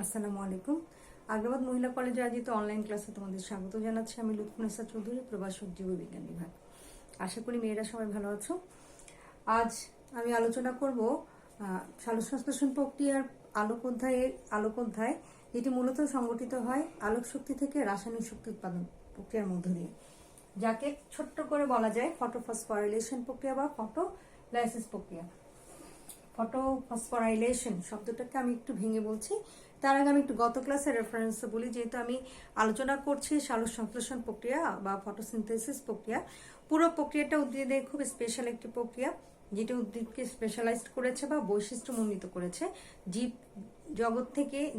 আসসালামু আলাইকুম। আগ্রাবাদ মহিলা কলেজে আয়োজিত অনলাইন ক্লাসে তোমাদের স্বাগত জানাচ্ছি। আমি লুৎফুন্নেসা চৌধুরী, প্রভাষক জীববিজ্ঞান বিভাগ। আশা করি মেয়েরা সবাই ভালো আছো। আজ আমি আলোচনা করব সালোকসংশ্লেষণ প্রক্রিয়ার আলোক অধ্যায়, যেটি মূলত সংগঠিত হয় আলোক শক্তি থেকে রাসায়নিক শক্তি উৎপাদন প্রক্রিয়ার মধ্য দিয়ে, যাকে ছোট্ট করে বলা যায় ফটোফসফোরাইলেশন প্রক্রিয়া বা ফটোলাইসিস প্রক্রিয়া। ফটোফসফোরাইলেশন শব্দটাকে আমি একটু ভেঙে বলছি। তার আগে আমি একটু গত ক্লাসের রেফারেন্স বলি, যেহেতু আমি আলোচনা করছি সালোক সংশ্লেষণ প্রক্রিয়া বা ফটোসিনথেসিস প্রক্রিয়া। পুরো প্রক্রিয়াটা উদ্ভিদের খুব স্পেশাল একটি প্রক্রিয়া, যেটা উদ্ভিদকে স্পেশালাইজড করেছে বা বৈশিষ্ট্যমণ্ডিত করেছে।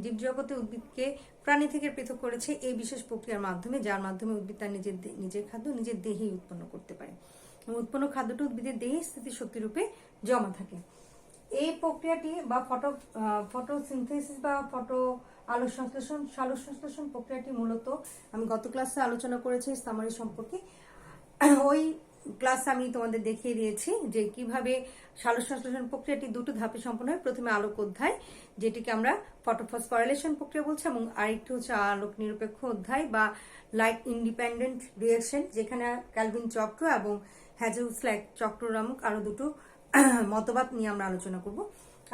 জীবজগতে উদ্ভিদকে প্রাণী থেকে পৃথক করেছে এই বিশেষ প্রক্রিয়ার মাধ্যমে, যার মাধ্যমে উদ্ভিদ তার নিজের খাদ্য নিজের দেহেই উৎপন্ন করতে পারে এবং উৎপন্ন খাদ্যটা উদ্ভিদের দেহে স্থিতিশক্তি রূপে জমা থাকে। এই প্রক্রিয়াটি বা ফটোসিনথেসিস বা সালোক সংশ্লেষণ প্রক্রিয়াটি মূলত আমি গত ক্লাসে আলোচনা করেছি সামারি সম্পর্কে। ওই ক্লাসে আমি তোমাদের দেখিয়ে দিয়েছি যে কিভাবে সালোক সংশ্লেষণ প্রক্রিয়াটি দুটো ধাপে সম্পন্ন হয়। প্রথমে আলোক অধ্যায়, যেটিকে আমরা ফটোফসফোরাইলেশন প্রক্রিয়া বলছি, এবং আরেকটি হচ্ছে আলোক নিরপেক্ষ অধ্যায় বা লাইট ইন্ডিপেন্ডেন্ট রিঅ্যাকশন, যেখানে ক্যালভিন চক্র এবং হ্যাজেলস্ল্যাক চক্র নামক আরো দুটো মতবাদ নিয়ে আমরা আলোচনা করব।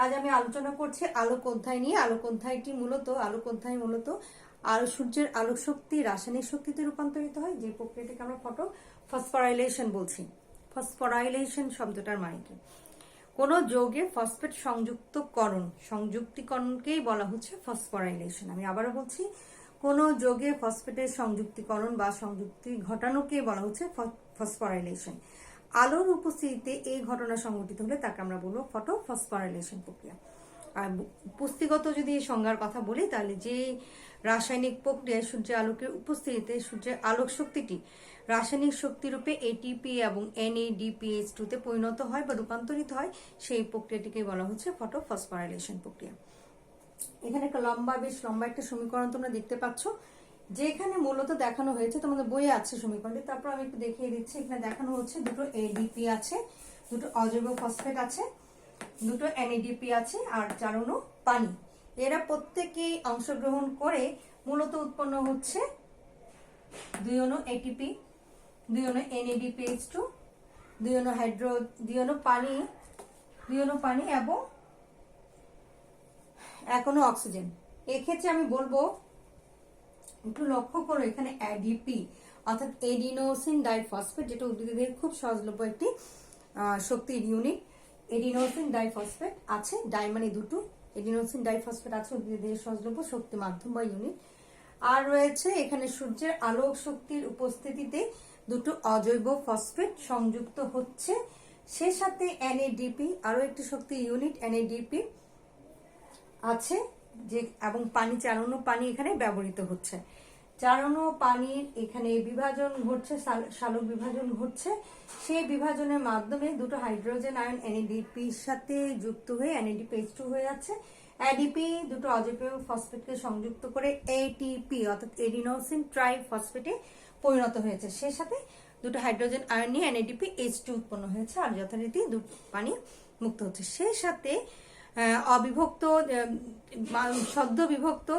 আজ আমি আলোচনা করছি আলোক অধ্যায় নিয়ে। আলোক অধ্যায় মূলত সূর্যের আলোক শক্তি রাসায়নিক শক্তিতে রূপান্তরিত হয়, যে প্রক্রিয়াটিকে আমরা ফসফোরাইলেশন বলছি। ফসফোরাইলেশন শব্দটার মানে কি? কোন যৌগে ফসফেট সংযুক্তিকরণকেই বলা হচ্ছে ফসফোরাইলেশন। আমি আবারও বলছি, কোন যৌগে ফসফেটের সংযুক্তিকরণ বা সংযুক্তি ঘটানোকে বলা হচ্ছে ফসফোরাইলেশন। আলোর উপস্থিতিতে এই ঘটনা সংঘটিত হলে তাকে আমরা বলবো ফটোফসফোরাইলেশন প্রক্রিয়া। আর পুষ্টিগত যদি এই সংজ্ঞার কথা বলি, তাহলে যে রাসায়নিক প্রক্রিয়ায় সূর্যের আলোকের উপস্থিতিতে সূর্যের আলোক শক্তিটি রাসায়নিক শক্তিরূপে এটিপি এবং NADPH2 তে পরিণত হয় বা রূপান্তরিত হয়, সেই প্রক্রিয়াটিকে বলা হচ্ছে ফটোফসফোরাইলেশন প্রক্রিয়া। এখানে একটা বেশ লম্বা একটা সমীকরণ তোমরা দেখতে পাচ্ছ, যেখানে মূলত দেখানো হয়েছে, তোমাদের বইয়ে আছে সমীকরণটি, তারপর আমি একটু দেখিয়ে দিচ্ছি। এখানে দেখানো হচ্ছে দুটো ADP আছে, দুটো অজৈব ফসফেট আছে, দুটো NADP আছে, আর 4 অণু পানি। এরা প্রত্যেকেই অংশগ্রহণ করে মূলত উৎপন্ন হচ্ছে 2 অণু ATP, 2 অণু NADPH2, 2 অণু পানি এবং 1 অণু অক্সিজেন। এক্ষেত্রে আমি বলবো একটু লক্ষ্য করো, এখানে ADP অর্থাৎ এডিনোসিন ডাইফসফেট, যেটা উদ্ভিদের খুব সহজলভ্য একটি শক্তির ইউনিট। এডিনোসিন ডাইফসফেট আছে, ডাই মানে দুটো, এডিনোসিন ডাইফসফেট আছে উদ্ভিদের সহজলভ্য শক্তি মাধ্যম বা ইউনিট। আর রয়েছে এখানে সূর্যের আলোক শক্তির উপস্থিতিতে দুটো অজৈব ফসফেট সংযুক্ত হচ্ছে, সে সাথে NADP আরো একটি শক্তি ইউনিট NADP আছে, যে এবং পানি 4 অণু পানি এখানে ব্যবহৃত হচ্ছে। 4 অণু পানির এখানে বিভাজন ঘটছে, সালোক বিভাজন ঘটছে। সেই বিভাজনের মাধ্যমে দুটো হাইড্রোজেন আয়ন NADP সাথে যুক্ত হয়ে NADPH2 হয়ে যাচ্ছে। ADP দুটো অজৈব ফসফেটকে সংযুক্ত করে ATP অর্থাৎ এডিনোসিন ট্রাইফসফেটে পরিণত হয়েছে, সে সাথে দুটো হাইড্রোজেন আয়ন নিয়ে NADPH2 উৎপন্ন হয়েছে, আর যথারীতি দুটো পানি মুক্ত হচ্ছে। সেই সাথে সদ্য বিভক্ত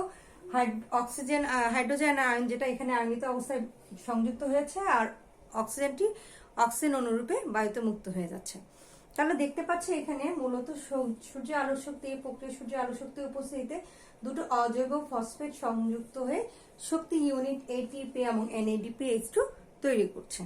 হাইড্রোজেন আয়ন, যেটা এখানে আয়নিত অবস্থায় সংযুক্ত হয়েছে, আর অক্সিজেন অনুরূপে বায়ুতে মুক্ত হয়ে যাচ্ছে। তাহলে দেখতে পাচ্ছি এখানে মূলত সূর্য আলোক শক্তি, এই প্রক্রিয়া সূর্য আলোক শক্তির উপস্থিতিতে দুটো অজৈব ফসফেট সংযুক্ত হয়ে শক্তি ইউনিট ATP এবং NADPH2 তৈরি করছে।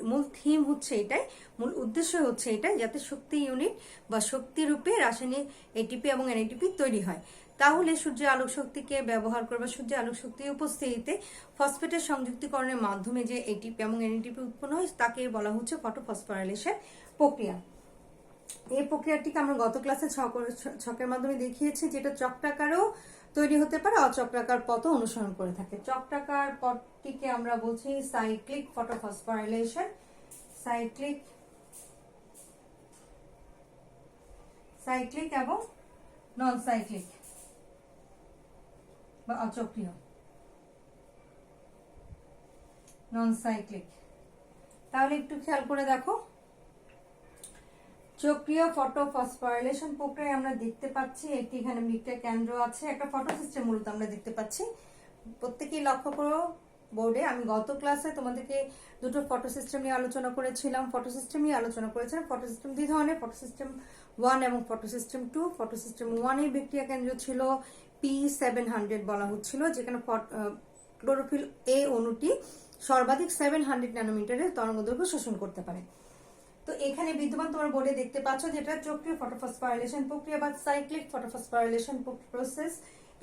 মূল থিম হচ্ছে এটাই, মূল উদ্দেশ্য হচ্ছে এটাই, যাতে শক্তি ইউনিট বা শক্তি রূপে রাসায়নিক ATP এবং NADP তৈরি হয়। তাহলে সূর্যের আলোক শক্তিকে ব্যবহার করে বা সূর্যের আলোক শক্তির উপস্থিতিতে ফসফেটের সংযুক্তিকরণের মাধ্যমে যে ATP এবং NADP উৎপন্ন হয়, তাকে বলা হচ্ছে ফটোফসফোরাইলেশন প্রক্রিয়া। এই প্রক্রিয়াটিকে আমরা গত ক্লাসে ছকের মাধ্যমে দেখিয়েছি, যেটা চক্রাকারেও তৈরি হতে পারে, অচক্রাকার পথও অনুসরণ করে থাকে। চক্রাকার পথটিকে আমরা বলছি সাইক্লিক ফটোফসফোরাইলেশন। সাইক্লিক এবং নন সাইক্লিক বা অচক্রীয়। নন সাইক্লিক, তাহলে একটু খেয়াল করে দেখো, চক্রীয় ফটোফসফোরাইলেশন প্রক্রিয়ায় আমরা দেখতে পাচ্ছি একটি এখানে বিক্রিয়া কেন্দ্র আছে, একটা ফটো সিস্টেম মূলত আমরা দেখতে পাচ্ছি। প্রত্যেকেই লক্ষ্য করো বোর্ডে, আমি গত ক্লাসে তোমাদেরকে দুটো ফটো সিস্টেম নিয়ে আলোচনা করেছিলাম। ফটো সিস্টেম নিয়ে আলোচনা করেছিলাম। ফটো সিস্টেম দুই ধরনের, ফটো সিস্টেম 1 এবং ফটো সিস্টেম 2। ফটো সিস্টেম 1 এর বিক্রিয়া কেন্দ্র ছিল P700 বলা হচ্ছিল, যেখানে ক্লোরোফিল এ অণুটি সর্বাধিক 700 ন্যানোমিটারের তরঙ্গদৈর্ঘ্য শোষণ করতে পারে। তো এখানে বিদ্যমান তোমার বোর্ডে দেখতে পাচ্ছ যেটা চক্রীয় ফটোফসফোরাইলেশন প্রক্রিয়া বা সাইক্লিক ফটোফসফোরাইলেশন প্রসেস।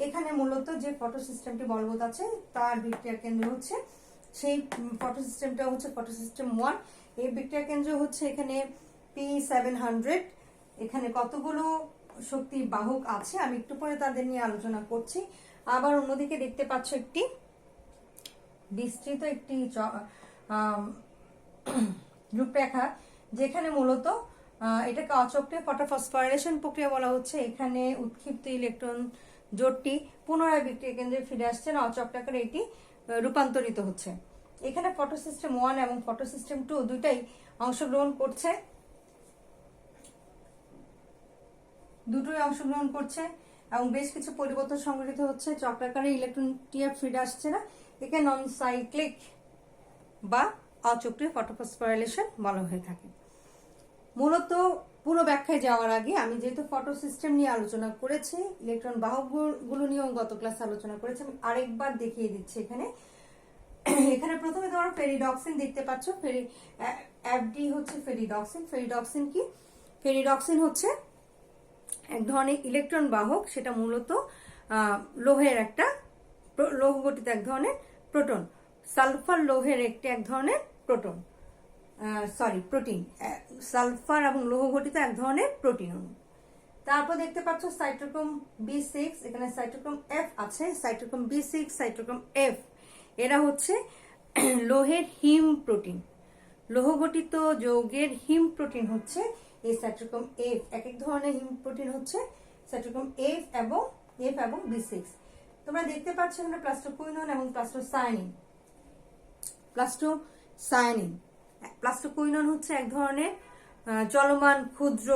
এখানে মূলত যে ফটো সিস্টেমটি বলবৎ আছে তার বিক্রিয়া কেন্দ্র হচ্ছে সেই ফটো সিস্টেমটা হচ্ছে ফটো সিস্টেম 1। এই বিক্রিয়া কেন্দ্র হচ্ছে এখানে P700। এখানে কতগুলো শক্তি বাহক আছে আমি একটু পরে তাদের নিয়ে আলোচনা করছি। আবার অন্যদিকে দেখতে পাচ্ছ একটি বিস্তৃত একটি রূপরেখা, যেখানে মূলত এটাকে অচক্রীয় ফটোফসফোরাইলেশন প্রক্রিয়া বলা হচ্ছে। এখানে উৎক্ষিপ্ত ইলেকট্রন জোটটি পুনরায় বিক্রিয়া কেন্দ্রে ফিরে আসছে না, অচক্রাকারে এটি রূপান্তরিত হচ্ছে। এখানে ফটো সিস্টেম 1 এবং ফটো সিস্টেম 2 দুটাই অংশগ্রহণ করছে, এবং বেশ কিছু পরিবর্তন সংঘটিত হচ্ছে। চক্রাকারে ইলেকট্রনটি আর ফিরে আসছে না, একে নন সাইক্লিক বা অচক্রীয় ফটোফসফোরাইলেশন বলা হয়ে থাকে। মূলত পুরো ব্যাখ্যায় যাওয়ার আগে আমি যেহেতু ফটো সিস্টেম নিয়ে আলোচনা করেছি, ইলেকট্রন বাহকগুলো নিয়েও গত ক্লাসে আলোচনা করেছি, আমি আরেকবার দেখিয়ে দিচ্ছি। এখানে প্রথমে তোমরা ফেরিডক্সিন দেখতে পাচ্ছ। এফডি হচ্ছে ফেরিডক্সিন। ফেরিডক্সিন কি? ফেরিডক্সিন হচ্ছে এক ধরনের ইলেকট্রন বাহক, সেটা মূলত লোহের একটা লৌহ গঠিত এক ধরনের প্রোটন, সালফার লোহের এক ধরনের প্রোটিন, সালফার এবং লৌহ গঠিত এক ধরনের প্রোটিন অণু। তারপর দেখতে পাচ্ছ সাইটোক্রোম B6, এখানে সাইটোক্রোম F আছে। সাইটোক্রোম B6, সাইটোক্রোম F, এরা হচ্ছে লোহের হিম প্রোটিন, লৌহ গঠিত যৌগের হিম প্রোটিন হচ্ছে এই সাইটোক্রোম F। এক এক ধরনের হিম প্রোটিন হচ্ছে সাইটোক্রোম F এবং B6। তোমরা দেখতে পাচ্ছ এখানে প্লাস্টোকুইনন এবং প্লাস্টোকুইনন হচ্ছে এক ধরনের চলমান ক্ষুদ্র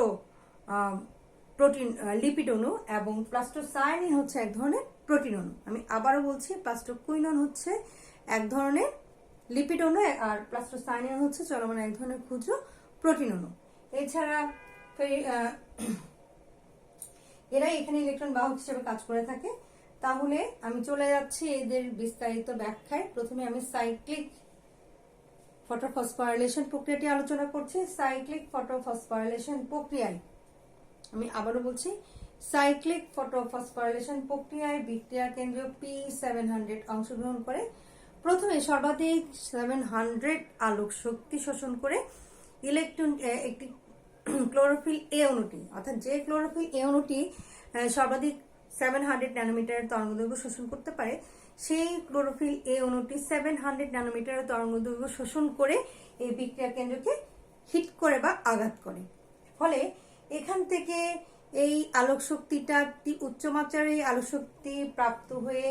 প্রোটিন লিপিড অণু, এবং প্লাস্টোসায়ানিন হচ্ছে এক ধরনের প্রোটিন অণু। আমি আবারও বলছি, প্লাস্টোকুইনন হচ্ছে এক ধরনের লিপিড অণু আর প্লাস্টোসায়ানিন হচ্ছে চলমান এক ধরনের ক্ষুদ্র প্রোটিন অণু। এছাড়া এরাই এখানে ইলেকট্রন বাহক হিসেবে কাজ করে থাকে। তাহলে আমি চলে যাচ্ছি এদের বিস্তারিত ব্যাখ্যায়। প্রথমে আমি সাইক্লিক ফটোফসফোরাইলেশন প্রক্রিয়াটি আলোচনা করছি। সাইক্লিক ফটোফসফোরাইলেশন প্রক্রিয়ায়, আমি আবারও বলছি, সাইক্লিক ফটোফসফোরাইলেশন প্রক্রিয়ায় বিক্রিয়া কেন্দ্র P700 অংশগ্রহণ করে। প্রথমে সর্বাধিক 700 আলোক শক্তি শোষণ করে ইলেকট্রন একটি ক্লোরোফিল এ অণুটি, অর্থাৎ যে ক্লোরোফিল এ অণুটি সর্বাধিক 700 ন্যানোমিটারের তরঙ্গদৈর্ঘ্য শোষণ করতে পারে, সেই ক্লোরোফিল এ অণুটি 700 ন্যানোমিটারের তরঙ্গদৈর্ঘ্য শোষণ করে এই বিক্রিয়া কেন্দ্রকে হিট করে বা আঘাত করে। ফলে এখান থেকে এই আলোক শক্তিটা উচ্চমাত্রার এই আলোক শক্তি প্রাপ্ত হয়ে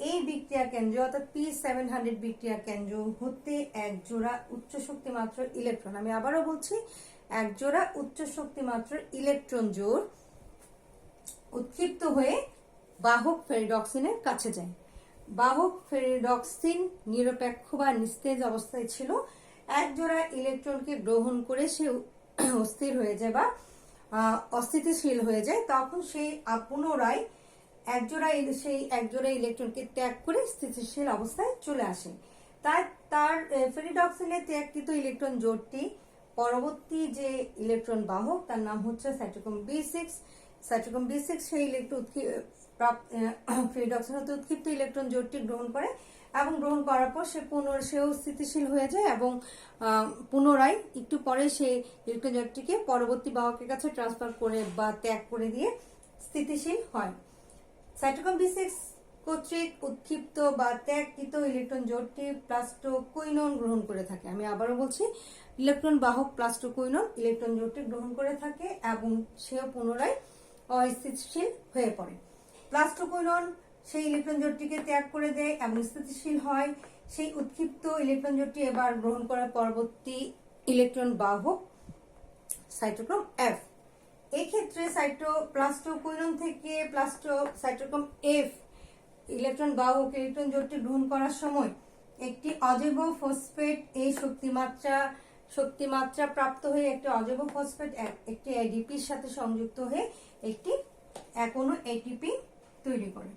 এই বিক্রিয়া কেন্দ্র অর্থাৎ P700 বিক্রিয়া কেন্দ্র হতে এক জোড়া উচ্চ শক্তি মাত্র ইলেকট্রন, আমি আবারও বলছি, এক জোড়া উচ্চ শক্তি মাত্র ইলেকট্রন জোড় উৎক্ষিপ্ত হয়ে বাহক ফেরিডক্সিনের কাছে যায়। বাহক ফেরিডক্সিন নিরপেক্ষ বা নিস্তেজ অবস্থায় ছিল। এক জোড়া ইলেকট্রনকে গ্রহণ করে সে অস্থির হয়ে যায় বা অস্থিতিশীল হয়ে যায়, তখন সেই পুনরায় সেই একজোড়া ইলেকট্রনকে ত্যাগ করে স্থিতিশীল অবস্থায় চলে আসে। তার ফেরিডক্সিনের ত্যাগকৃত ইলেকট্রন জোড়টি পরবর্তী যে ইলেকট্রন বাহক তার নাম হচ্ছে সাইটোক্রোম B6। সাইটোক্রোম B6 সেই ফেরিডক্সিন হতে উৎক্ষিপ্ত ইলেকট্রন জোড়টি গ্রহণ করে, এবং গ্রহণ করার পর সেও স্থিতিশীল হয়ে যায় এবং পুনরায় একটু পরে সেই ইলেকট্রন জোড়টিকে পরবর্তী বাহকের কাছে ট্রান্সফার করে বা ত্যাগ করে দিয়ে স্থিতিশীল হয়। সাইটোক্রোম B6 কর্তৃক উৎক্ষিপ্ত বা ত্যাগকৃত ইলেকট্রন জোড়টি প্লাস্টোকুইনন গ্রহণ করে থাকে। আমি আবারও বলছি, ইলেকট্রন বাহক প্লাস্টোকুইনন ইলেকট্রন জোড়টি গ্রহণ করে থাকে এবং সেও পুনরায় অস্থিতিশীল হয়ে পড়ে। প্লাস্টোকুইনন সেই ইলেকট্রন জোড়টিকে ত্যাগ করে দেয় এবং স্থিতিশীল হয়। সেই উৎক্ষিপ্ত ইলেকট্রন জোড়টি এবার গ্রহণ করার পরবর্তী ইলেকট্রন বাহক সাইটোক্রোম এফ। এক্ষেত্রে প্লাস্টোকুইনন থেকে সাইটোক্রোম এফ ইলেকট্রন বাহক ইলেকট্রন জোটটি গ্রহণ করার সময় একটি অজৈব ফসফেট এই শক্তিমাত্রা প্রাপ্ত হয়ে একটি অজৈব ফসফেট একটি এডিপির সাথে সংযুক্ত হয়ে একটি এখনো এটিপি তৈরি করে।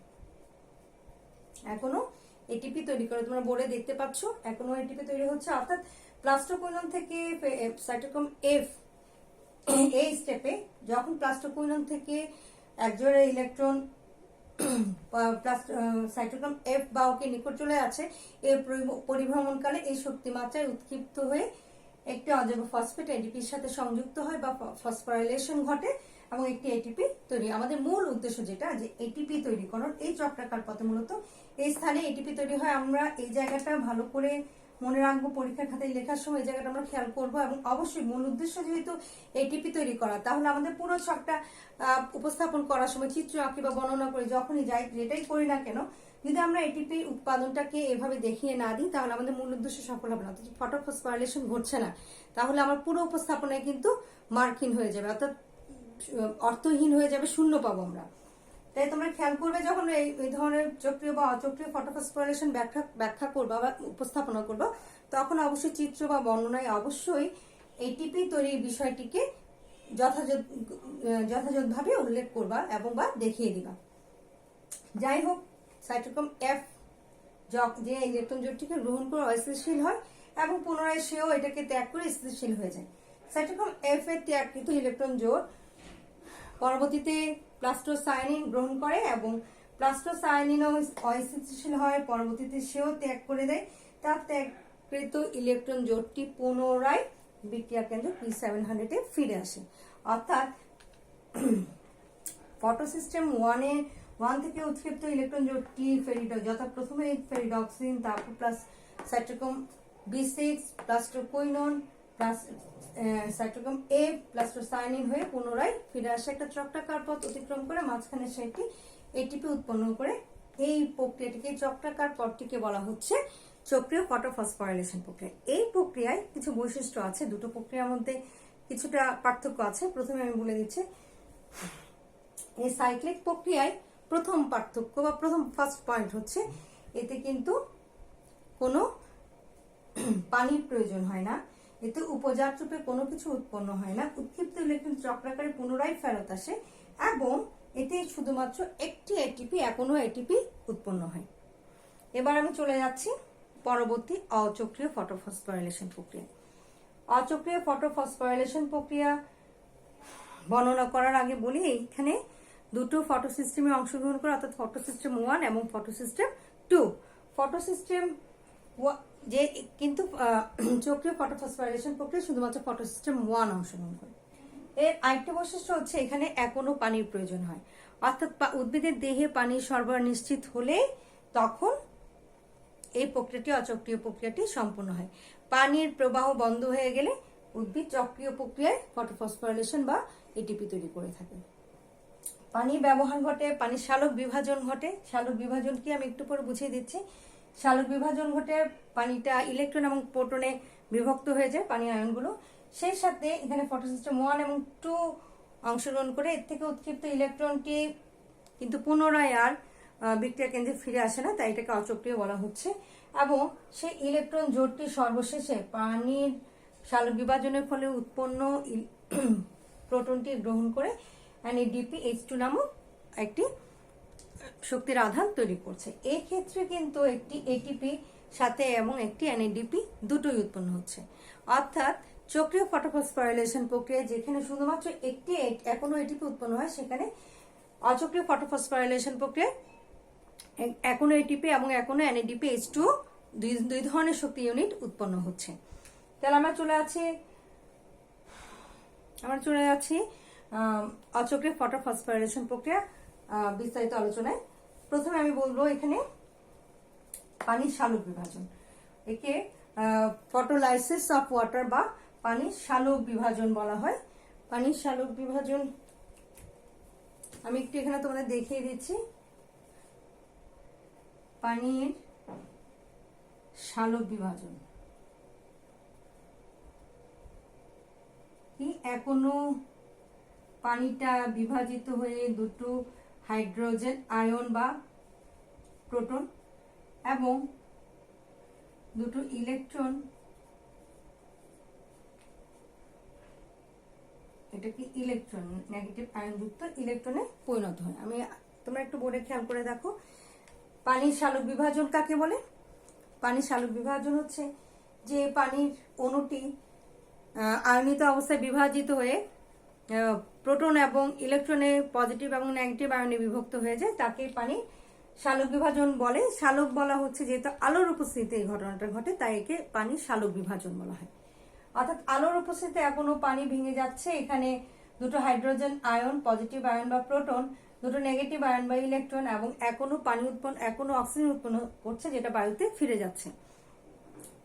তোমরা বোর্ডে দেখতে পাচ্ছ এখনো এটিপি তৈরি হচ্ছে। অর্থাৎ প্লাস্টোকুইনন থেকে সাইটোক্রোম এফ এই স্টেপে যখন প্লাস্টোকুইনন থেকে একজোড়া ইলেকট্রন সাইটোক্রোম এফ বাহকের নিকট চলে আছে, এর পরিভ্রমণকালে এই শক্তিমাত্রায় উৎক্ষিপ্ত হয়ে একটি অজৈব ফসফেট এডিপির সাথে সংযুক্ত হয় বা ফসফোরাইলেশন ঘটে এবং একটি এটিপি তৈরি। আমাদের মূল উদ্দেশ্য যেটা যে এটিপি তৈরিকরণ, এই চক্রাকার পথে মূলত এই স্থানে এটিপি তৈরি হয়। আমরা এই জায়গাটা ভালো করে মনে রাখবো, পরীক্ষার খাতায় লেখার সময় এই জায়গাটা আমরা খেয়াল করবো। এবং অবশ্যই মূল উদ্দেশ্য যেহেতু এটিপি তৈরি করা, তাহলে আমাদের পুরো ছকটা উপস্থাপন করার সময় চিত্র আঁকি বা বর্ণনা করে যখনই যাই যেটাই করি না কেন, যদি আমরা এটিপি উৎপাদনটাকে এভাবে দেখিয়ে না দিই তাহলে আমাদের মূল উদ্দেশ্য সফল হবে না। অর্থাৎ ফটোফসফোরাইলেশন ঘটছে না, তাহলে আমার পুরো উপস্থাপনায় কিন্তু মার্কহীন হয়ে যাবে, অর্থাৎ অর্থহীন হয়ে যাবে, শূন্য পাবো আমরা। তাই তোমরা খেয়াল করবে যখন এই ধরনের চক্রীয় বা অচক্রীয় ফটোফসফোরাইলেশন ব্যাখ্যা করবা বা উপস্থাপনা করবা, তখন অবশ্যই চিত্র বা বর্ণনায় অবশ্যই এটিপি তৈরির বিষয়টিকে যথাযথভাবে উল্লেখ করবা এবং বা দেখিয়ে দিবা। যাই হোক, সাইটোক্রোম এফ যে ইলেকট্রন জোটটিকে গ্রহণ করে অস্থিতিশীল হয় এবং পুনরায় সেও এটাকে ত্যাগ করে স্থিতিশীল হয়ে যায়। সাইটোক্রোম এফ এর ত্যাগকৃত ইলেকট্রন জোট পরবর্তীতে প্লাস্টোসায়ানিন গ্রহণ করে এবং প্লাস্টোসায়ানিনও অস্থিতিশীল হয়, পরবর্তীতে সেও ত্যাগ করে দেয়। তার ত্যাগকৃত ইলেকট্রন জোটটি পুনরায় বিক্রিয়া কেন্দ্র P700 এ ফিরে আসে। অর্থাৎ ফটোসিস্টেম 1 থেকে উৎক্ষিপ্ত ইলেকট্রন জোটটি যথা প্রথমে ফেরিডক্সিন, তারপর plus cytochrome B6 plastoquinone plus cytochrome এ প্লাস্টোসায়ানিন হয়ে পুনরায় ফিরে আসে একটা চক্রাকার পথ অতিক্রম করে, মাঝখানে সেটি এটিপি উৎপন্ন করে। এই প্রক্রিয়াটিকে চক্রাকার পথটিকে বলা হচ্ছে চক্রীয় ফটোফসফোরাইলেশন প্রক্রিয়া। এই প্রক্রিয়ায় কিছু বৈশিষ্ট্য আছে, দুটো প্রক্রিয়ার মধ্যে কিছুটা পার্থক্য আছে। প্রথমে আমি বলে দিচ্ছি, এই সাইক্লিক প্রক্রিয়ায় প্রথম পার্থক্য বা ফার্স্ট পয়েন্ট হচ্ছে এতে কিন্তু কোনো পানির প্রয়োজন হয় না, এতে উপজাত রূপে কোনো কিছু উৎপন্ন হয় না, উৎক্ষিপ্ত ইলেকট্রন চক্রাকারে পুনরায় ফেরত আসে এবং এতে শুধুমাত্র একটি এটিপি উৎপন্ন হয়। এবার আমি চলে যাচ্ছি পরবর্তী অচক্রীয় ফটোফসফোরাইলেশন প্রক্রিয়া। অচক্রীয় ফটোফসফোরাইলেশন প্রক্রিয়া বর্ণনা করার আগে বলি, এইখানে দুটো ফটোসিস্টেমে অংশগ্রহণ করে, অর্থাৎ ফটোসিস্টেম 1 এবং ফটোসিস্টেম 2। ফটোসিস্টেম যে কিন্তু চক্রীয় ফটোফসফোরাইলেশন প্রক্রিয়া শুধুমাত্র ফটোসিস্টেম 1 অংশগ্রহণ করে। এর আরেকটা বৈশিষ্ট্য হচ্ছে এখানে এখনো পানির প্রয়োজন হয়, অর্থাৎ উদ্ভিদের দেহে পানির সরবরাহ নিশ্চিত হলে তখন এই প্রক্রিয়াটি অচক্রীয় প্রক্রিয়াটি সম্পন্ন হয়। পানির প্রবাহ বন্ধ হয়ে গেলে উদ্ভিদ চক্রীয় প্রক্রিয়ায় ফটোফসফোরাইলেশন বা এটিপি তৈরি করে থাকে। পানির ব্যবহার ঘটে, পানির সালোক বিভাজন ঘটে। সালোক বিভাজন কি আমি একটু পরে বুঝিয়ে দিচ্ছি। সালোক বিভাজন ঘটে, পানিটা ইলেকট্রন এবং প্রোটনে বিভক্ত হয়ে যায় পানি আয়নগুলো। সেই সাথে এখানে ফটোসিস্টেম 1 এবং 2 অংশগ্রহণ করে, এর থেকে উৎক্ষিপ্ত ইলেকট্রনটি কিন্তু পুনরায় আর বিক্রিয়া কেন্দ্রে ফিরে আসে না, তাই এটাকে অচক্রীয় বলা হচ্ছে। এবং সেই ইলেকট্রন জোটটি সর্বশেষে পানির সালোক বিভাজনের ফলে উৎপন্ন প্রোটনটি গ্রহণ করে NADPH2 নামক একটি শক্তির আধান তৈরি করছে। এই ক্ষেত্রে কিন্তু একটি এটিপি সাথে এবং একটি NADP দুটোই উৎপন্ন হচ্ছে। অর্থাৎ চক্রীয় ফটোফসফোরাইলেশন প্রক্রিয়ায় যেখানে শুধুমাত্র একটি এখনো এটিপি উৎপন্ন হয়, সেখানে অচক্রীয় ফটোফসফোরাইলেশন প্রক্রিয়ায় এখনো এটিপি এবং এখনো NADPH2 দুই ধরনের শক্তি ইউনিট উৎপন্ন হচ্ছে। তাহলে আমরা চলে যাচ্ছি অচক্রীয় ফটোফসফোরাইলেশন প্রক্রিয়া বিস্তারিত আলোচনায়। প্রথমে আমি বলবো এখানে পানির সালোক বিভাজন, একে ফটোলাইসিস অফ ওয়াটার বা পানির সালোক বিভাজন বলা হয়। পানির সালোক বিভাজন আমি একটু এখানে তোমাদের দেখিয়ে দিচ্ছি। পানির সালোক বিভাজন কি এখনো পানিটা বিভাজিত হয়ে দুটো হাইড্রোজেন আয়ন বা প্রোটন এবং দুটো ইলেকট্রন, এটা কি ইলেকট্রন নেগেটিভ আয়ন যুক্ত ইলেকট্রনে পরিণত হয়। আমি তোমরা একটু বোর্ডে খেয়াল করে দেখো, পানির সালোক বিভাজন কাকে বলে? পানির সালোক বিভাজন হচ্ছে যে পানির অণুটি আয়নিত অবস্থায় বিভাজিত হয়ে প্রোটন এবং ইলেকট্রনে পজিটিভ এবং নেগেটিভ আয়নে বিভক্ত হয়ে যায়, তাকে পানি সালোক বিভাজন বলে। সালোক বলা হচ্ছে যেহেতু আলোর উপস্থিতিতে এই ঘটনাটা ঘটে, তাই একে পানির সালোক বিভাজন বলা হয়। অর্থাৎ আলোর উপস্থিতিতে এখনো পানি ভেঙে যাচ্ছে, এখানে দুটো হাইড্রোজেন আয়ন পজিটিভ আয়ন বা প্রোটন, দুটো নেগেটিভ আয়ন বা ইলেকট্রন এবং এখনো অক্সিজেন উৎপন্ন করছে যেটা বায়ুতে ফিরে যাচ্ছে।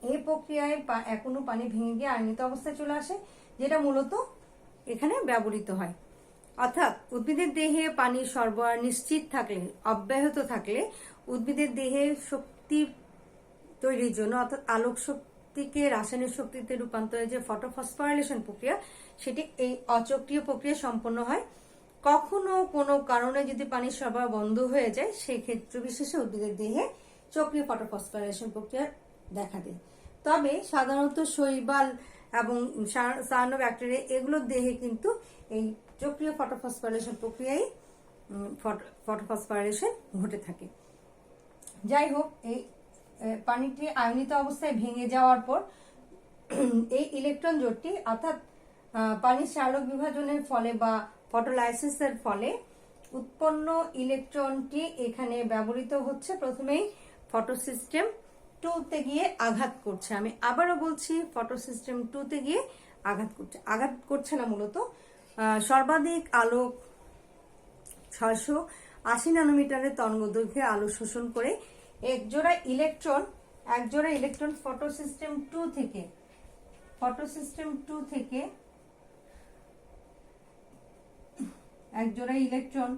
এই প্রক্রিয়ায় এখনো পানি ভেঙে গিয়ে আয়নিত অবস্থায় চলে আসে, যেটা মূলত এখানে ব্যবহৃত হয়। অর্থাৎ উদ্ভিদের দেহে পানির সরবরাহ নিশ্চিত থাকলে, অব্যাহত থাকলে উদ্ভিদের দেহে শক্তি তৈরির জন্য অর্থাৎ আলোক শক্তিকে রাসায়নিক শক্তিতে রূপান্তরের যে ফটোফসফোরাইলেশন প্রক্রিয়া, সেটি এই অচক্রিয় প্রক্রিয়া সম্পন্ন হয়। কখনো কোনো কারণে যদি পানির সরবরাহ বন্ধ হয়ে যায়, সেই ক্ষেত্র বিশেষে উদ্ভিদের দেহে চক্রীয় ফটোফসফোরাইলেশন প্রক্রিয়া দেখা দেয়। তবে সাধারণত শৈবাল এবং সায়ানোব্যাকটেরিয়া এগুলোর দেহে কিন্তু এই চক্রীয় ফটোফসফোরাইলেশন প্রক্রিয়ায় ফটোফসফোরাইলেশন ঘটে থাকে। যাই হোক, এই পানিটি আয়নিত অবস্থায় ভেঙে যাওয়ার পর এই ইলেকট্রন জোটটি অর্থাৎ পানির সালোক বিভাজনের ফলে বা ফটোলাইসিসের ফলে উৎপন্ন ইলেকট্রনটি এখানে ব্যবহৃত হচ্ছে প্রথমেই ফটোসিস্টেম 2 তে গিয়ে আঘাত করছে। আমি আবারও বলছি, ফটোসিস্টেম 2 তে গিয়ে আঘাত করছে না, মূলত সর্বাধিক আলোক 680 ন্যানোমিটারের তরঙ্গদৈর্ঘ্যে আলো শোষণ করে একজোড়া ইলেকট্রন ফটোসিস্টেম 2 থেকে একজোড়া ইলেকট্রন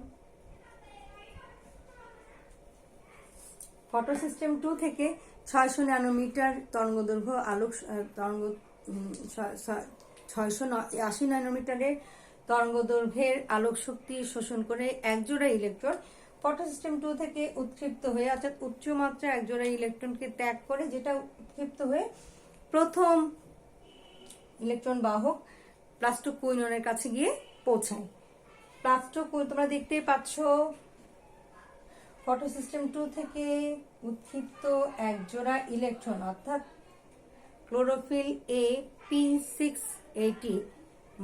ফটোসিস্টেম 2 থেকে 600 ন্যানোমিটার তরঙ্গদৈর্ঘ্য আলোক 680 ন্যানোমিটারের তরঙ্গদৈর্ঘ্যের আলোক শক্তি শোষণ করে একজোড়া ইলেকট্রন ফটোসিস্টেম 2 থেকে উৎক্ষিপ্ত হয়ে, অর্থাৎ উচ্চ মাত্রা একজোড়া ইলেকট্রনকে ত্যাগ করে, যেটা উৎক্ষিপ্ত হয়ে প্রথম ইলেকট্রন বাহক প্লাস্টোকুইননের কাছে গিয়ে পৌঁছায়। তোমরা দেখতেই পাচ্ছ, ফটোসিস্টেম 2 থেকে উৎক্ষিপ্ত একজোড়া ইলেকট্রন অর্থাৎ ক্লোরোফিল এ P680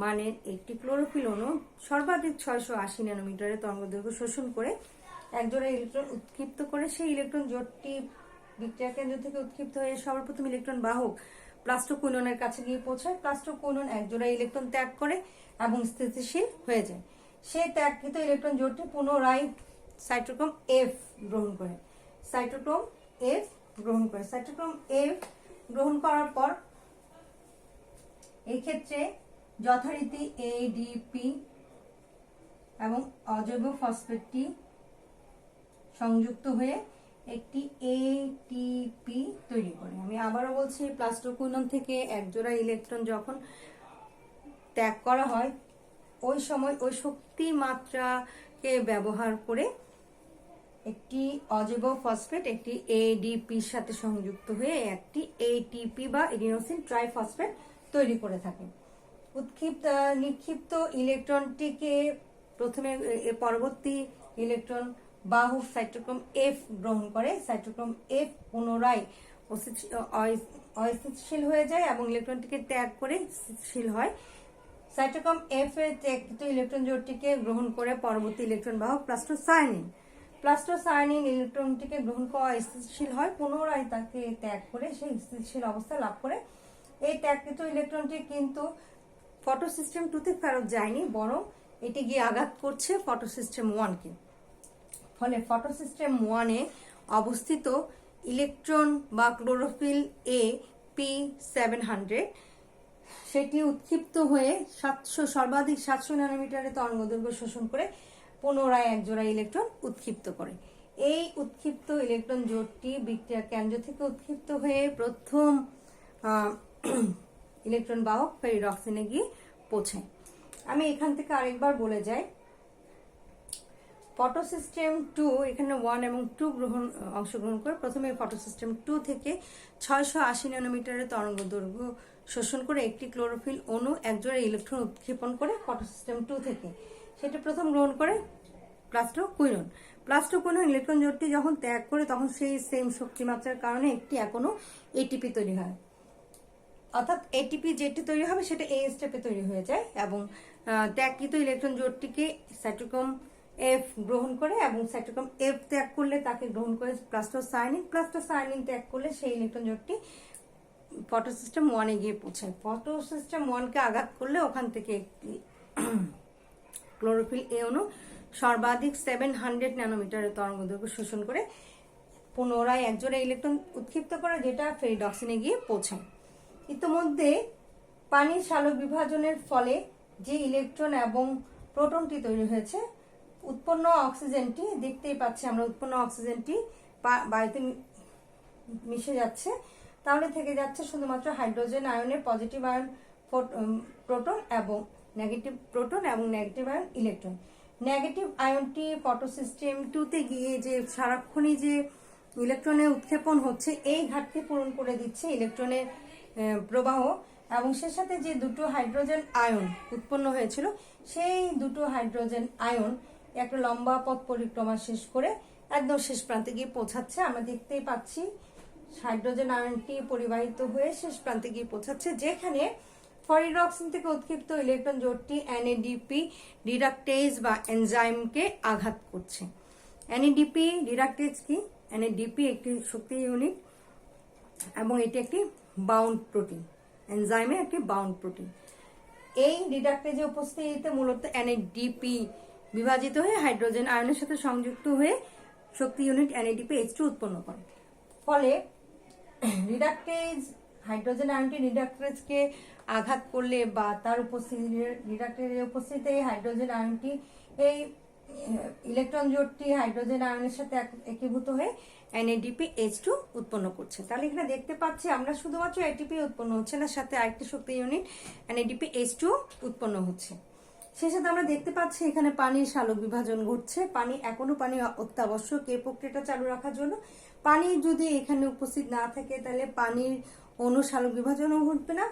মানের একটি ক্লোরোফিল অণু সর্বাধিক 680 ন্যানোমিটারের তরঙ্গদৈর্ঘ্য শোষণ করে একজোড়া ইলেকট্রন উৎক্ষিপ্ত করে। সেই ইলেকট্রন জোটটি বিক্রিয়া কেন্দ্র থেকে উৎক্ষিপ্ত হয়ে সর্বপ্রথম ইলেকট্রন বাহক প্লাস্টোকুইননের কাছে গিয়ে পৌঁছায়। প্লাস্টোকুইনন একজোড়া ইলেকট্রন ত্যাগ করে এবং স্থিতিশীল হয়ে যায়। সেই ত্যাগকৃত ইলেকট্রন জোটটি পুনরায় সাইটোক্রোম F গ্রহণ করে। সাইটোক্রোম F গ্রহণ করার পর এই ক্ষেত্রে যথারীতি ADP এবং অজৈব ফসফেটটি সংযুক্ত হয়ে একটি ATP তৈরি করে। আমি আবারও বলছি, প্লাস্টোকুইনন থেকে একজোড়া ইলেকট্রন যখন ত্যাগ করা হয়, ওই সময় ওই শক্তি মাত্রাকে ব্যবহার করে একটি অজৈব ফসফেট একটি ADPর সাথে সংযুক্ত হয়ে একটি ATP বা এডিনোসিন ট্রাইফসফেট তৈরি করে থাকে। নিক্ষিপ্ত ইলেকট্রনটিকে প্রথমে পরবর্তী ইলেকট্রন বাহক সাইটোক্রোম F গ্রহণ করে। সাইটোক্রোম F পুনরায় অস্থিতিশীল হয়ে যায় এবং ইলেকট্রনটিকে ত্যাগ করে স্থিতিশীল হয়। সাইটোক্রোম F এর ত্যাগকৃত ইলেকট্রন জোটটিকে গ্রহণ করে পরবর্তী ইলেকট্রন বাহক প্লাস্টোসায়ানিন ইলেকট্রনটিকে গ্রহণ করে স্থিতিশীল হয়, পুনরায় তাকে ত্যাগ করে সেই স্থিতিশীল অবস্থা লাভ করে। এই ত্যাগকৃত ইলেকট্রনটি কিন্তু ফটোসিস্টেম 2 তে ফেরত যায়নি, বরং এটি গিয়ে আঘাত করছে ফটোসিস্টেম 1 কে। ফলে ফটোসিস্টেম 1 এ অবস্থিত ইলেকট্রন বা ক্লোরোফিল A P700 সেটি উৎক্ষিপ্ত হয়ে সর্বাধিক 700 ন্যানোমিটারের তরঙ্গদৈর্ঘ্য শোষণ করে পুনরায় একজোড়া ইলেকট্রন উৎক্ষিপ্ত করে। এই উৎক্ষিপ্ত ইলেকট্রন জোটটি বিক্রিয়া কেন্দ্র থেকে উৎক্ষিপ্ত হয়ে প্রথম ইলেকট্রন বাহক পেরিডক্সিনে গিয়ে পৌঁছায়। আমি এখান থেকে আরেকবার বলে যাই, ফটোসিস্টেম 2 এখানে 1 এবং 2 অংশগ্রহণ করে। প্রথমে ফটোসিস্টেম 2 থেকে 680 ন্যানোমিটারের তরঙ্গ দৈর্ঘ্য শোষণ করে একটি ক্লোরোফিল অণু একজোড়া ইলেকট্রন উৎক্ষেপণ করে ফটোসিস্টেম 2 থেকে। সেটা প্রথম গ্রহণ করে প্লাস্টোকুইনন। প্লাস্টোকুইনন ইলেকট্রন জোটটি যখন ত্যাগ করে তখন সেই সেম শক্তিমাত্রার কারণে একটি এখনো এটিপি তৈরি হয়, অর্থাৎ এটিপি যেটি তৈরি হবে সেটা এই স্টেপে তৈরি হয়ে যায় এবং ত্যাগকৃত ইলেকট্রন জোটটিকে সাইটোক্রোম এফ গ্রহণ করে এবং সাইটোক্রোম এফ ত্যাগ করলে তাকে গ্রহণ করে প্লাস্টোসায়ানিন। প্লাস্টোসায়ানিন ত্যাগ করলে সেই ইলেকট্রন জোটটি ফটোসিস্টেম 1 এ গিয়ে পৌঁছায়। ফটোসিস্টেম 1 কে আঘাত করলে ওখান থেকে একটি ক্লোরোফিল এ অণু সর্বাধিক 700 ন্যানোমিটারের তরঙ্গ দৈর্ঘ্য শোষণ করে পুনরায় একজোড়া ইলেকট্রন উৎক্ষিপ্ত করে, যেটা ফেরিডক্সিনে গিয়ে পৌঁছায়। ইতিমধ্যে পানির সালোক বিভাজনের ফলে যে ইলেকট্রন এবং প্রোটনটি তৈরি হয়েছে, উৎপন্ন অক্সিজেনটি দেখতেই পাচ্ছি আমরা, উৎপন্ন অক্সিজেনটি বায়ুতে মিশে যাচ্ছে। তাহলে থেকে যাচ্ছে শুধুমাত্র হাইড্রোজেন আয়নের পজিটিভ আয়ন প্রোটন এবং নেগেটিভ প্রোটন এবং নেগেটিভ আয়ন ইলেকট্রন। নেগেটিভ আয়নটি ফটোসিস্টেম 2 তে গিয়ে যে সারাক্ষণই যে ইলেকট্রনের উৎক্ষেপণ হচ্ছে এই ঘাটতি পূরণ করে দিচ্ছে ইলেকট্রনের প্রবাহ, এবং সে সাথে যে দুটো হাইড্রোজেন আয়ন উৎপন্ন হয়েছিল সেই দুটো হাইড্রোজেন আয়ন একটা লম্বা পথ পরিক্রমা শেষ করে একদম শেষ প্রান্তে গিয়ে পৌঁছাচ্ছে। আমরা দেখতেই পাচ্ছি হাইড্রোজেন আয়নটি পরিবাহিত হয়ে শেষ প্রান্তে গিয়ে পৌঁছাচ্ছে, যেখানে ফেরিডক্সিন থেকে উৎক্ষিপ্ত ইলেকট্রন জোটটি এনএডিপি রিডাকটেজ বা এনজাইমকে আঘাত করছে। এনএডিপি রিডাকটেজ কি? এনএডিপি একটি শক্তি ইউনিট এবং এটি একটি বাউন্ড প্রোটিন, এনজাইমে একটি বাউন্ড প্রোটিন। এই রিডাকটেজে উপস্থিতিতে মূলত এনএডিপি বিভাজিত হয়ে হাইড্রোজেন আয়নের সাথে সংযুক্ত হয়ে শক্তি ইউনিট এনএডিপি উৎপন্ন করে। ফলে রিডাকটেজ হাইড্রোজেন আয়নটি রিডাকটেজকে আঘাত করলে বা তার রিডাকটেজের উপস্থিতিতে হাইড্রোজেন আয়নটি এই ইলেকট্রন জোটটি হাইড্রোজেন আয়নের সাথে একীভূত হয়ে NADPH2 উৎপন্ন করছে। তাহলে এখানে দেখতে পাচ্ছি আমরা শুধুমাত্র এটিপি উৎপন্ন হচ্ছে না, সাথে আরেকটি শক্তি ইউনিট NADPH2 উৎপন্ন হচ্ছে। সেই সাথে আমরা দেখতে পাচ্ছি এখানে পানির সালোক বিভাজন ঘটছে। পানি অত্যাবশ্যক এই প্রক্রিয়াটা চালু রাখার জন্য। পানি যদি এখানে উপস্থিত না থাকে তাহলে পানির অণু সালোক বিভাজনও ঘটবে না,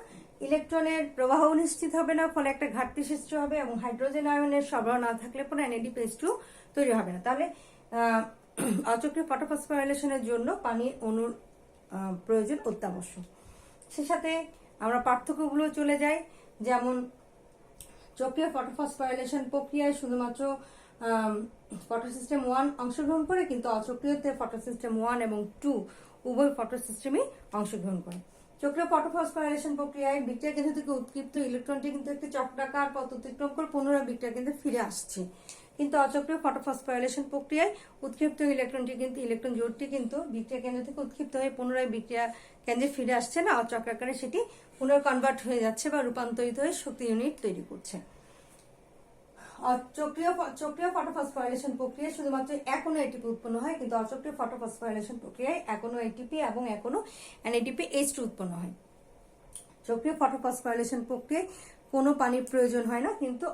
ইলেকট্রনের প্রবাহ নিশ্চিত হবে না, ফলে একটা ঘাটতি সৃষ্টি হবে এবং হাইড্রোজেন আয়নের সরবরাহ না থাকলে পরে NADPH2 তৈরি হবে না। তাহলে অচক্রীয় ফটোফসফোরাইলেশনের জন্য পানির অণুর প্রয়োজন অত্যাবশ্যক। সে সাথে আমরা পার্থক্যগুলো চলে যাই, যেমন চক্রীয় ফটোফসফোরাইলেশন প্রক্রিয়ায় শুধুমাত্র ফটোসিস্টেম 1 অংশগ্রহণ করে, কিন্তু অচক্রীয়তে ফটোসিস্টেম 1 এবং 2 উভয় ফটোসিস্টেমই অংশগ্রহণ করে। চক্রীয় ফটোফসফোরাইলেশন প্রক্রিয়ায় বিক্রিয়া কেন্দ্র থেকে উৎক্ষিপ্ত ইলেকট্রনটি কিন্তু একটি চক্রাকার পথ অতিক্রম করে পুনরায় বিক্রিয়া কেন্দ্রে ফিরে আসছে, কিন্তু অচক্রীয় ফটোফসফোরাইলেশন প্রক্রিয়ায় উৎক্ষিপ্ত ইলেকট্রন জোটটি কিন্তু বিক্রিয়া কেন্দ্র থেকে উৎক্ষিপ্ত হয়ে পুনরায় বিক্রিয়া কেন্দ্রে ফিরে আসছে না, অচক্রাকারে সেটি পুনর্কনভার্ট হয়ে যাচ্ছে বা রূপান্তরিত হয়ে শক্তি ইউনিট তৈরি করছে। চক্রীয় ফটোফসফোরাইলেশন প্রক্রিয়ায় শুধুমাত্র এখনো এটিপি উৎপন্ন হয়, কিন্তু অচক্রীয় ফটোফসফোরাইলেশন প্রক্রিয়ায় এখনো এটিপি এবং এখনো NADPH2 উৎপন্ন হয়। চক্রীয় ফটোফসফোরাইলেশন প্রক্রিয়ায় কোনো পানির প্রয়োজন হয় না, কিন্তু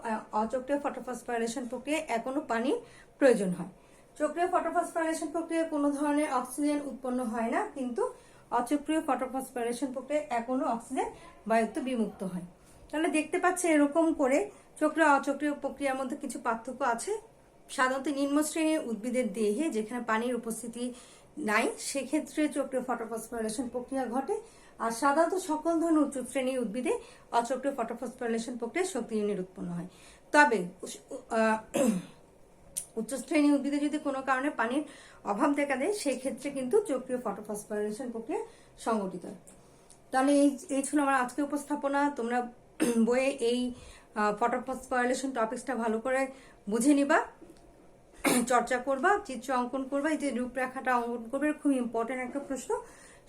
অচক্রীয় ফটোফসফোরাইলেশন প্রক্রিয়ায় এখনো পানির প্রয়োজন হয়। চক্রীয় ফটোফসফোরাইলেশন প্রক্রিয়ায় কোনো ধরনের অক্সিজেন উৎপন্ন হয় না, কিন্তু অচক্রীয় ফটোফসফোরাইলেশন প্রক্রিয়ায় এখনো অক্সিজেন বায়ুতে বিমুক্ত হয়। তাহলে দেখতে পাচ্ছি এরকম করে চক্রীয় অচক্রীয় প্রক্রিয়ার মধ্যে কিছু পার্থক্য আছে। সাধারণত নিম্ন শ্রেণীর উদ্ভিদের দেহে যেখানে পানির উপস্থিতি নাই সেক্ষেত্রে চক্রীয় ফটোফসফোরাইলেশন প্রক্রিয়া ঘটে, আর সাধারণত সকল ধরনের উচ্চ শ্রেণীর উদ্ভিদে অচক্রীয় ফটোফসফোরাইলেশন প্রক্রিয়ায় শক্তি ইউনিট উৎপন্ন হয়। তবে উচ্চ শ্রেণীর উদ্ভিদে যদি কোনো কারণে পানির অভাব দেখা দেয় সেই ক্ষেত্রে কিন্তু চক্রীয় ফটোফসফোরাইলেশন প্রক্রিয়া সংঘটিত হয়। তাহলে এই ছিল আমার আজকে উপস্থাপনা। তোমরা বইয়ে এই ফটোফসফোরাইলেশন টপিকসটা ভালো করে বুঝে নিবা, চর্চা করবা, চিত্র অঙ্কন করবা। এই যে রূপরেখাটা অঙ্কন করবে খুব ইম্পর্টেন্ট একটা প্রশ্ন।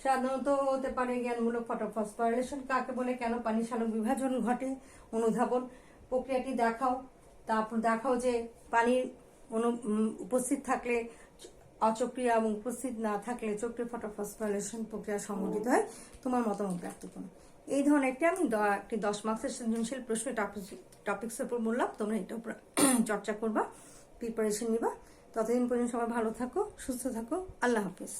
সাধারণত হতে পারে জ্ঞানমূলক ফটোফসফোরাইলেশন কাকে বলে, কেন পানির সালোক বিভাজন ঘটে, অনুধাবন প্রক্রিয়াটি দেখাও। তারপর দেখাও যে পানির উপস্থিত থাকলে অচক্রিয় এবং উপস্থিত না থাকলে চক্রীয় ফটোফসফোরাইলেশন প্রক্রিয়া সংঘটিত হয়। তোমার মতামত ব্যক্ত করো। এই ধরনের একটি 10 মার্কসের সৃজনশীল প্রশ্ন টপিক্সের উপর বললাম, তোমরা এটা উপর চর্চা করবা, প্রিপারেশন নিবা। ততদিন পর্যন্ত সবাই ভালো থাকো, সুস্থ থাকো, আল্লাহ হাফিজ।